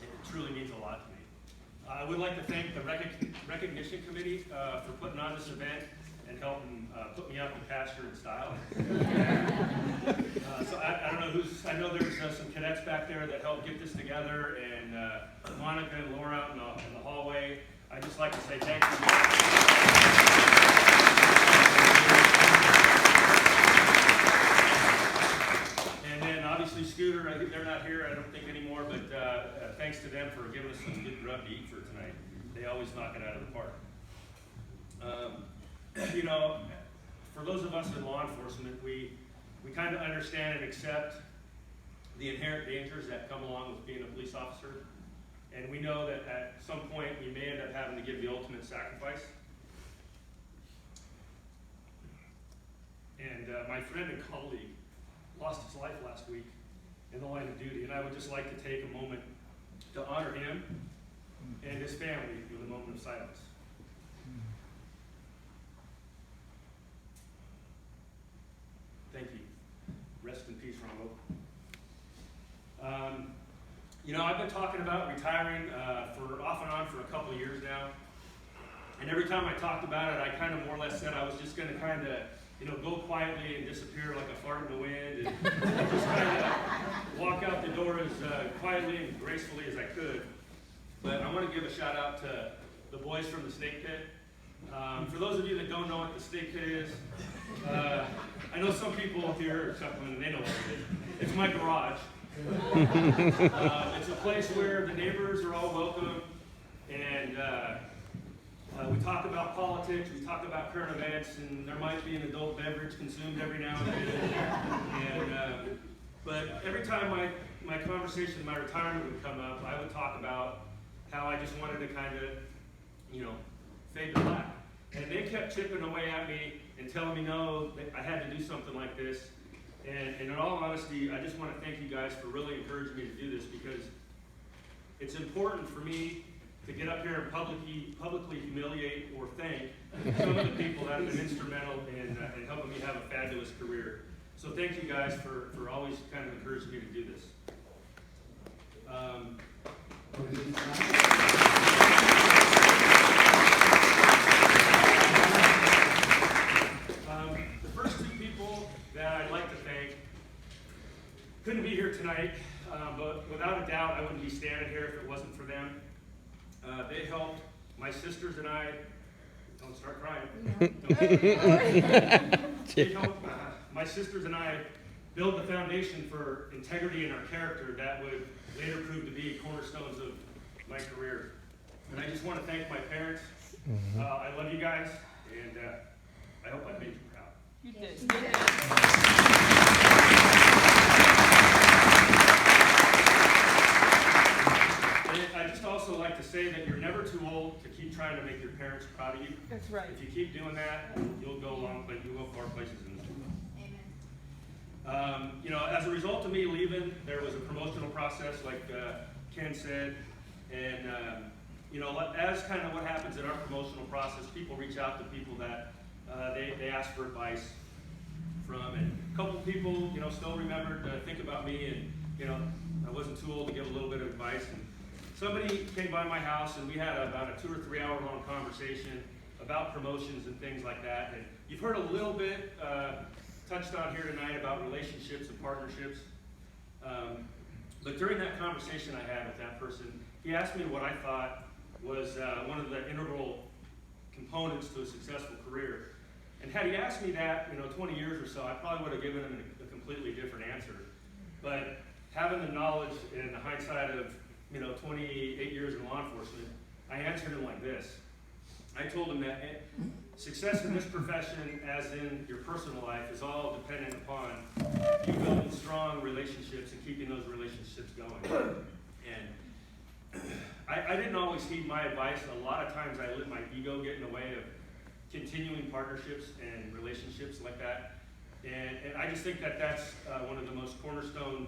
It truly means a lot to me. I would like to thank the Recognition Committee for putting on this event and helping put me out in pasture in style. So I don't know who's, I know there's some cadets back there that helped get this together, and Monica and Laura out in the hallway. I'd just like to say thank you. And then obviously Scooter, they're not here, I don't think anymore, but thanks to them for giving us some good grub to eat for tonight. They always knock it out of the park. You know, for those of us in law enforcement, we kind of understand and accept the inherent dangers that come along with being a police officer. And we know that at some point we may end up having to give the ultimate sacrifice. And my friend and colleague lost his life last week in the line of duty, and I would just like to take a moment to honor him and his family with a moment of silence. Thank you. Rest in peace, Rambo. You know, I've been talking about retiring for off and on for a couple of years now. And every time I talked about it, I kind of more or less said I was just going to kind of, you know, go quietly and disappear like a fart in the wind and just kind of walk out the door as quietly and gracefully as I could. But I want to give a shout out to the boys from the Snake Pit. For those of you that don't know what the Snake Pit is, I know some people here are chuckling and they know what it is. It's my garage. It's a place where the neighbors are all welcome, and we talk about politics, we talk about current events, and there might be an adult beverage consumed every now and then. But every time my conversation, my retirement would come up, I would talk about how I just wanted to kind of, you know, fade to black. And they kept chipping away at me and telling me, no, that I had to do something like this. And in all honesty, I just want to thank you guys for really encouraging me to do this, because it's important for me to get up here and publicly humiliate or thank some of the people that have been instrumental in helping me have a fabulous career. So thank you guys for always kind of encouraging me to do this. The first two people that I'd like to thank couldn't be here tonight, but without a doubt I wouldn't be standing here if it wasn't for them. They helped my sisters and I, don't start crying. They helped my sisters and I build the foundation for integrity in our character that would later prove to be cornerstones of my career. And I just want to thank my parents. I love you guys, and I hope I made you proud. You did. I just also like to say that you're never too old to keep trying to make your parents proud of you. That's right. If you keep doing that, you'll go long, but you'll go far places in this world. Amen. You know, as a result of me leaving, there was a promotional process, like Ken said, and you know, as kind of what happens in our promotional process, people reach out to people that they ask for advice from, and a couple of people, you know, still remembered to think about me, and you know, I wasn't too old to give a little bit of advice. And somebody came by my house, and we had about a 2 or 3 hour long conversation about promotions and things like that. And you've heard a little bit touched on here tonight about relationships and partnerships. But during that conversation I had with that person, he asked me what I thought was one of the integral components to a successful career. And had he asked me that, you know, 20 years or so, I probably would have given him a completely different answer. But having the knowledge and the hindsight of, you know, 28 years in law enforcement, I answered him like this. I told him that success in this profession, as in your personal life, is all dependent upon you building strong relationships and keeping those relationships going. And I didn't always heed my advice. A lot of times I let my ego get in the way of continuing partnerships and relationships like that. And I just think that that's one of the most cornerstone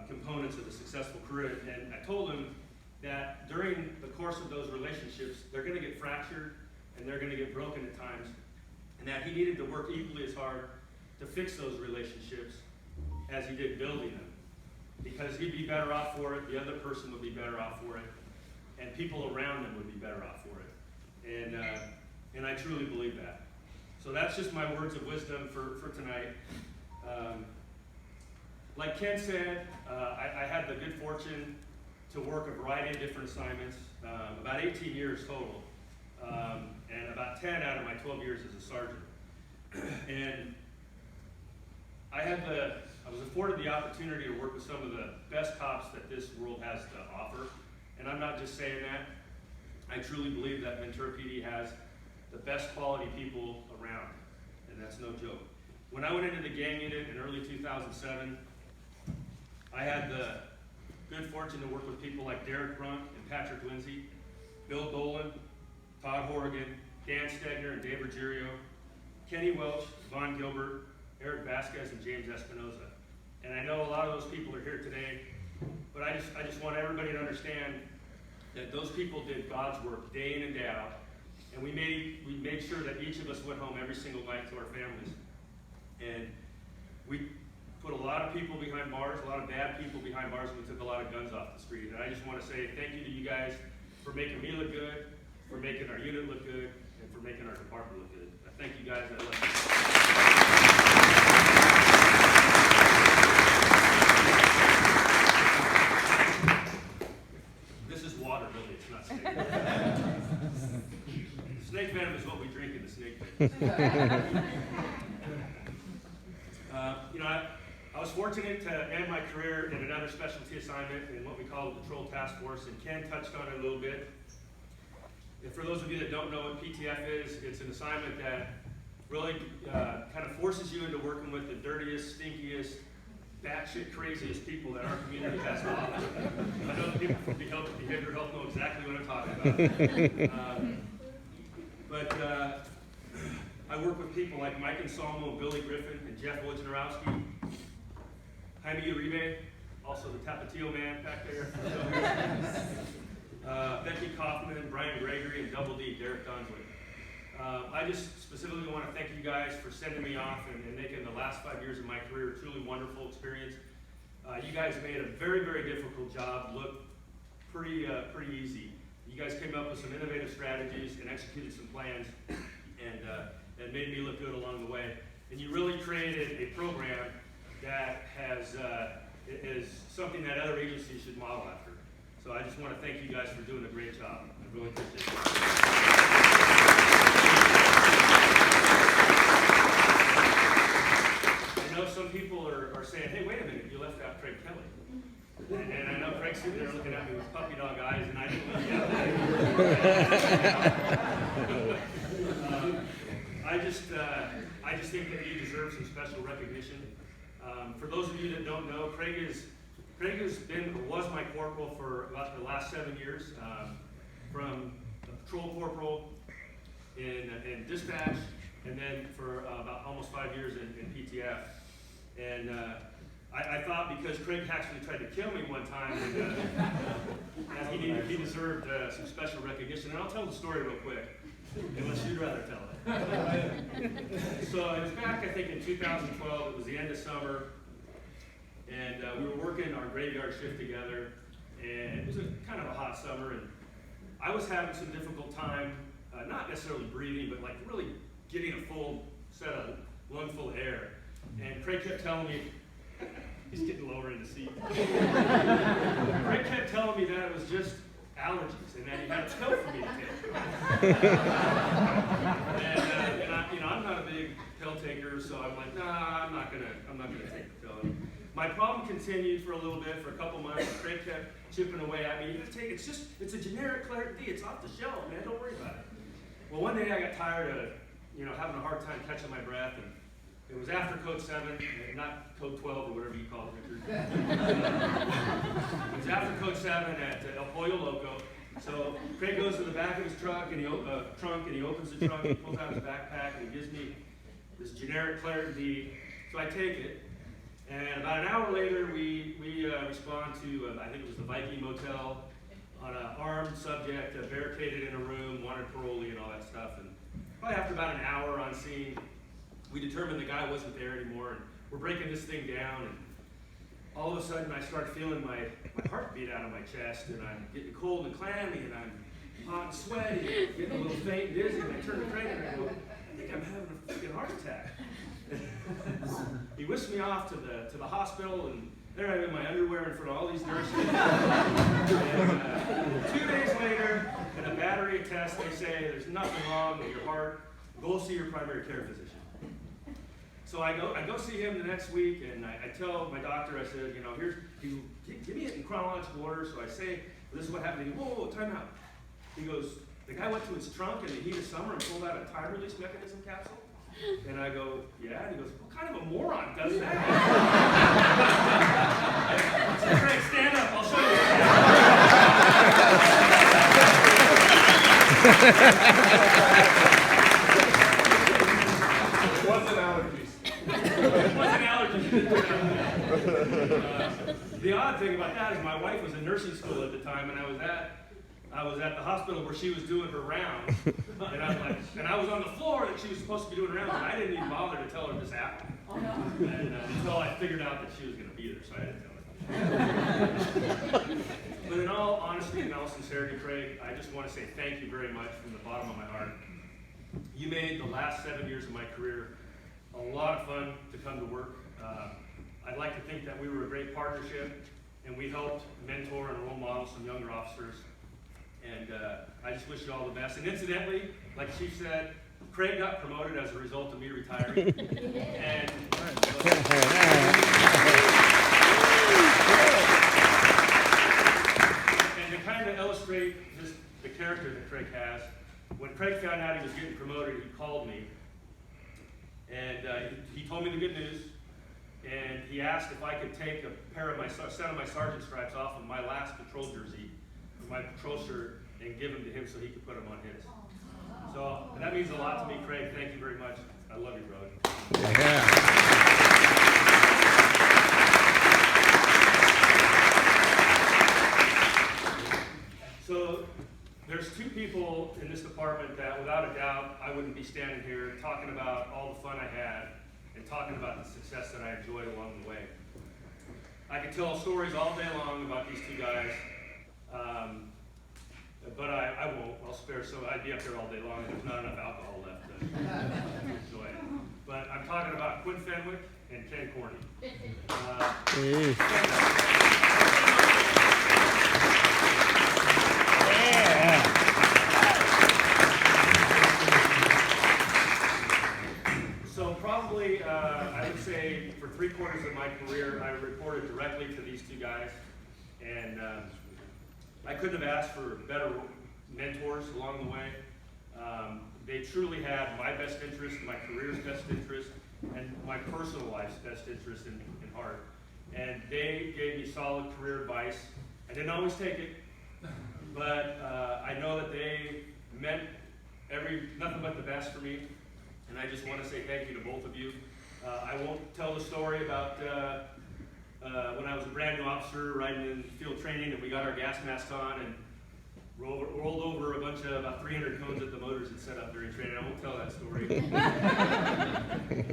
components of a successful career. And I told him that during the course of those relationships, they're going to get fractured and they're going to get broken at times, and that he needed to work equally as hard to fix those relationships as he did building them. because he'd be better off for it, the other person would be better off for it, and people around them would be better off for it. And I truly believe that. So that's just my words of wisdom for tonight. Like Ken said, I had the good fortune to work a variety of different assignments, about 18 years total, and about 10 out of my 12 years as a sergeant. And I was afforded the opportunity to work with some of the best cops that this world has to offer. And I'm not just saying that. I truly believe that Ventura PD has the best quality people around, and that's no joke. When I went into the gang unit in early 2007, I had the good fortune to work with people like Derek Brunk and Patrick Lindsay, Bill Dolan, Todd Horrigan, Dan Stegner and Dave Ruggiero, Kenny Welch, Vaughn Gilbert, Eric Vasquez, and James Espinoza. And I know a lot of those people are here today, but I just want everybody to understand that those people did God's work day in and day out, and we made sure that each of us went home every single night to our families. And we put a lot of people behind bars, a lot of bad people behind bars, and we took a lot of guns off the street. And I just want to say thank you to you guys for making me look good, for making our unit look good, and for making our department look good. I thank you guys. I love you. This is water, really. It's not snake venom. Snake venom is what we drink in the snake pit. I was fortunate to end my career in another specialty assignment in what we call the Patrol Task Force, and Ken touched on it a little bit. And for those of you that don't know what PTF is, it's an assignment that really kind of forces you into working with the dirtiest, stinkiest, batshit craziest people that our community has to offer. I know the people from behavioral health know exactly what I'm talking about. I work with people like Mike Anselmo, Billy Griffin, and Jeff Wojnarowski, Jaime Uribe, also the Tapatio man back there, Becky Kaufman, Brian Gregory, and Double D, Derek Dunswick. I just specifically want to thank you guys for sending me off and making the last 5 years of my career a truly wonderful experience. You guys made a very, very difficult job look pretty easy. You guys came up with some innovative strategies and executed some plans, and made me look good along the way. And you really created a program that is something that other agencies should model after. So I just want to thank you guys for doing a great job. I really appreciate it. I know some people are saying, hey, wait a minute, you left out Craig Kelly. And I know Craig's sitting there looking at me with puppy dog eyes, and I didn't leave you out. I just think that you deserve some special recognition. For those of you that don't know, Craig was my corporal for about the last 7 years, from a patrol corporal in dispatch, and then for about almost 5 years in PTF. And I thought because Craig actually tried to kill me one time, that he deserved some special recognition. And I'll tell the story real quick, unless you'd rather tell it. So it was back, I think, in 2012. It was the end of summer, and we were working our graveyard shift together, and it was kind of a hot summer, and I was having some difficult time, not necessarily breathing, but like really getting a full set of lungful of air. And Craig kept telling me, he's getting lower in the seat. Craig kept telling me that it was just allergies, and that he had a pill for me to take. And I'm not a big pill taker, so I'm like, nah, I'm not gonna take the pill. My problem continued for a little bit, for a couple months. Craig kept chipping away at me. You gotta take it. It's a generic Claret D. It's off the shelf, man. Don't worry about it. Well, one day I got tired of, having a hard time catching my breath, and it was after Code 7, not Code 12 or whatever you call it, Richard. It was after Code 7 at El Pollo Loco. So Craig goes to the back of his truck and he opens the trunk, he pulls out his backpack, and he gives me this generic Claret D. So I take it, and about an hour later, we respond to, I think it was the Viking Motel, on an armed subject, barricaded in a room, wanted parolee and all that stuff. And probably after about an hour on scene, we determined the guy wasn't there anymore, and we're breaking this thing down. all of a sudden I start feeling my heart beat out of my chest, and I'm getting cold and clammy, and I'm hot and sweaty, getting a little faint and dizzy, and I turn to Craig and I go, I think I'm having a freaking heart attack. He whisked me off to the hospital, and there I'm in my underwear in front of all these nurses. And 2 days later, in a battery of tests, they say there's nothing wrong with your heart. Go see your primary care physician. So I go see him the next week, and I tell my doctor, I said, you know, give me it in chronological order. So I say, well, this is what happened. He goes, whoa, time out. He goes, the guy went to his trunk in the heat of summer and pulled out a time release mechanism capsule. And I go, yeah. And he goes, what kind of a moron does that? I said, Craig, stand up. I'll show you. What's an allergies? What's an allergy? The odd thing about that is my wife was in nursing school at the time, and I was at the hospital where she was doing her rounds, and I was on the floor that she was supposed to be doing her rounds, and I didn't even bother to tell her this happened. Oh, no. And until I figured out that she was going to be there, so I didn't tell her. But in all honesty and all sincerity, Craig, I just want to say thank you very much from the bottom of my heart. You made the last 7 years of my career a lot of fun to come to work. I'd like to think that we were a great partnership, and we helped mentor and role model some younger officers. And I just wish you all the best. And incidentally, like Chief said, Craig got promoted as a result of me retiring. And to kind of illustrate just the character that Craig has, when Craig found out he was getting promoted, he called me. And he told me the good news. And he asked if I could take a set of my sergeant stripes off of my last patrol jersey, my patrol shirt, and give them to him so he could put them on his. So that means a lot to me, Craig. Thank you very much. I love you, brother. Yeah. So there's two people in this department that, without a doubt, I wouldn't be standing here talking about all the fun I had and talking about the success that I enjoyed along the way. I could tell stories all day long about these two guys. But I won't. I'll spare some. I'd be up there all day long, and there's not enough alcohol left to enjoy it. But I'm talking about Quinn Fenwick and Ken Corney. So probably, I would say, for 3/4 of my career, I reported directly to these two guys, and I couldn't have asked for better mentors along the way. They truly had my best interest, my career's best interest, and my personal life's best interest in heart. And they gave me solid career advice. I didn't always take it, but I know that they meant nothing but the best for me. And I just want to say thank you to both of you. I won't tell the story about when I was a brand new officer riding in field training, and we got our gas masks on and rolled over a bunch of about 300 cones that the motors had set up during training. I won't tell that story.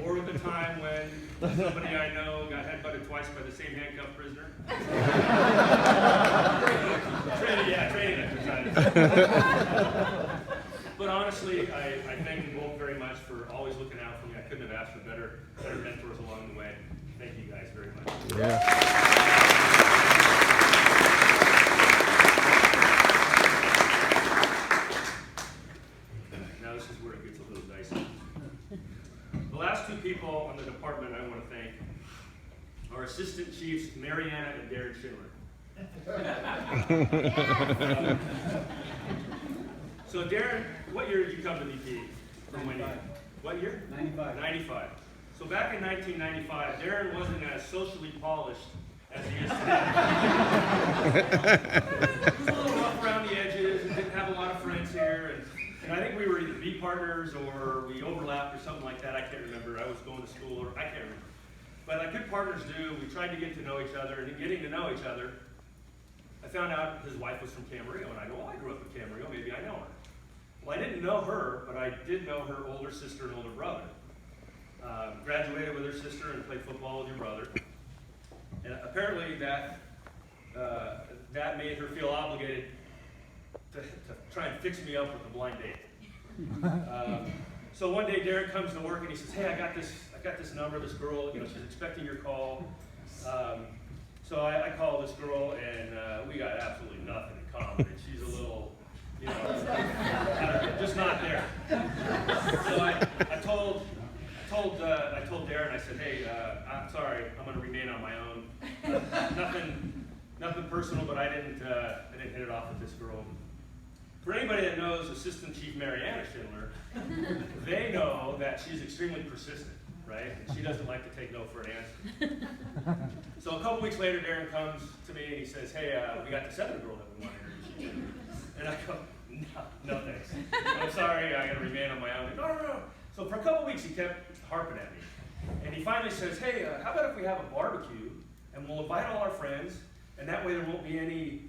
Or the time when somebody I know got headbutted twice by the same handcuffed prisoner. Training exercise. But honestly, I thank you both very much for always looking out for me. I couldn't have asked for better mentors along the way. Thank you guys very much. Yeah. Now this is where it gets a little dicey. The last two people on the department I want to thank are Assistant Chiefs Mariana and Darren Schindler. So Darren, what year did you come to BP? From when? What year? 95. 95. So back in 1995, Darren wasn't as socially polished as he is today. He was a little rough around the edges and didn't have a lot of friends here. And I think we were either B partners or we overlapped or something like that. I can't remember. I was going to school or I can't remember. But like good partners do, we tried to get to know each other. And in getting to know each other, I found out his wife was from Camarillo. And I go, well, I grew up in Camarillo. Maybe I know her. Well, I didn't know her, but I did know her older sister and older brother. Graduated with her sister and played football with your brother. And apparently that made her feel obligated to try and fix me up with a blind date. So one day Derek comes to work and he says, hey, I got this number, this girl, she's expecting your call. So I call this girl and we got absolutely nothing in common. And she's a little, just not there. So I told Darren, I said, hey, I'm sorry, I'm going to remain on my own. Nothing personal, but I didn't hit it off with this girl. For anybody that knows Assistant Chief Mariana Schindler, they know that she's extremely persistent, right? And she doesn't like to take no for an answer. So a couple weeks later, Darren comes to me and he says, hey, we got this other girl that we want to introduce you to. And I go, no thanks. I'm sorry, I got to remain on my own. No. So for a couple weeks, he kept harping at me. And he finally says, hey, how about if we have a barbecue and we'll invite all our friends, and that way there won't be any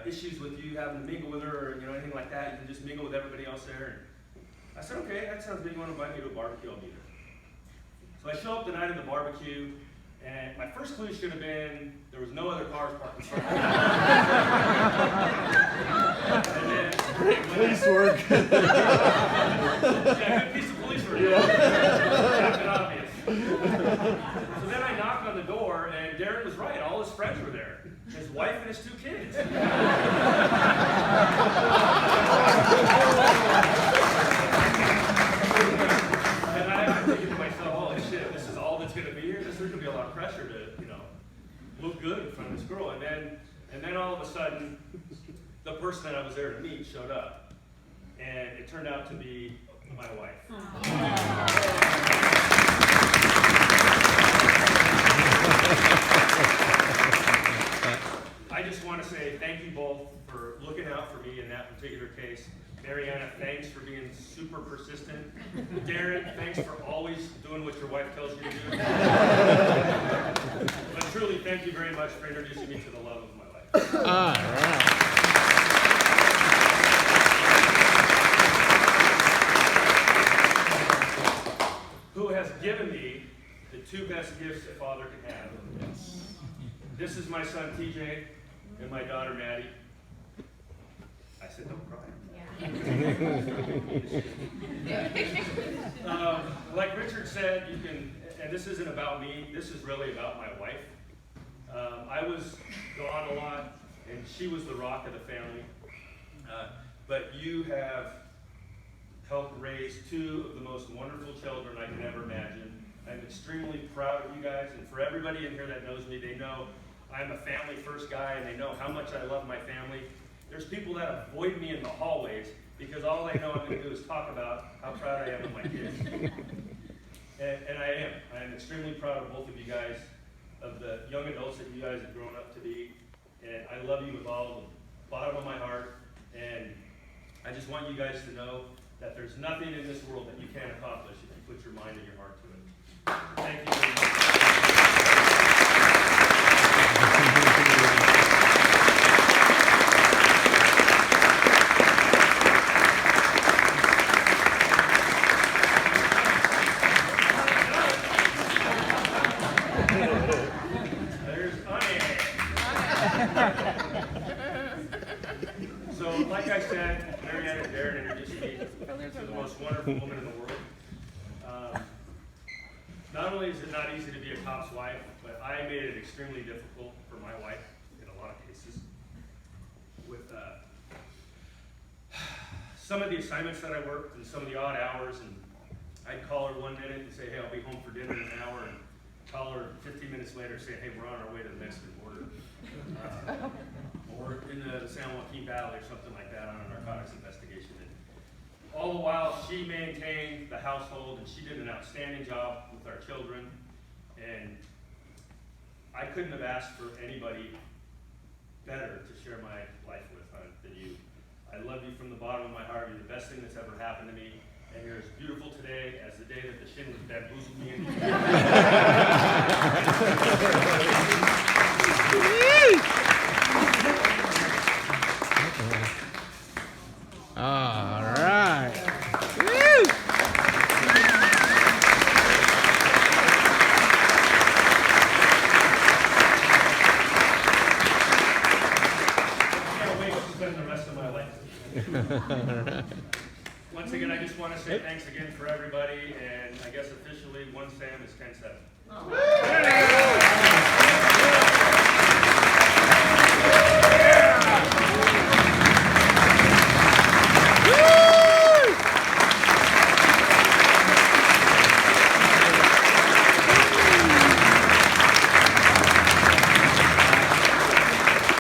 issues with you having to mingle with her or anything like that. You can just mingle with everybody else there. And I said, okay, that sounds good. You want to invite me to a barbecue? I'll be there. So I show up the night of the barbecue, and my first clue should have been there was no other cars parked in front of me. Police work. Yeah, good piece of police work. Captain Obvious. So then I knocked on the door, and Darren was right. All his friends were there. His wife and his 2 kids. And I'm thinking to myself, holy shit, this is all that's going to be here? There's going to be a lot of pressure to, look good in front of this girl. And then all of a sudden, the person that I was there to meet showed up. And it turned out to be my wife. I just want to say thank you both for looking out for me in that particular case. Mariana, thanks for being super persistent. Darren, thanks for always doing what your wife tells you to do. But truly, thank you very much for introducing me to the love of my life. All right. Who has given me the 2 best gifts a father can have. This is my son TJ and my daughter Maddie. I said, don't cry. Like Richard said, you can, and this isn't about me, this is really about my wife. I was gone a lot, and she was the rock of the family. But you have helped raise 2 of the most wonderful children I can ever imagine. I'm extremely proud of you guys, and for everybody in here that knows me, they know I'm a family first guy, and they know how much I love my family. There's people that avoid me in the hallways because all they know I'm going to do is talk about how proud I am of my kids. And I am extremely proud of both of you guys, of the young adults that you guys have grown up to be. And I love you with all the bottom of my heart. And I just want you guys to know that there's nothing in this world that you can't accomplish if you put your mind and your heart to it. Thank you very much. There's So, like I said, Mariana and Darren introduced me to the most wonderful woman in the world. Not only is it not easy to be a cop's wife, but I made it extremely difficult for my wife in a lot of cases. With some of the assignments that I worked and some of the odd hours, and I'd call her one minute and say, hey, I'll be home for dinner in an hour, and call her 15 minutes later and say, hey, we're on our way to the Mexican border. Or in the San Joaquin Valley or something like that on a narcotics investigation. And all the while, she maintained the household, and she did an outstanding job with our children. And I couldn't have asked for anybody better to share my life with than you. I love you from the bottom of my heart. You're the best thing that's ever happened to me. And you're as beautiful today as the day that the Schindlers bamboozled me into. All right. Once again, I just want to say thanks again for everybody, and I guess officially, one Sam is 10-7.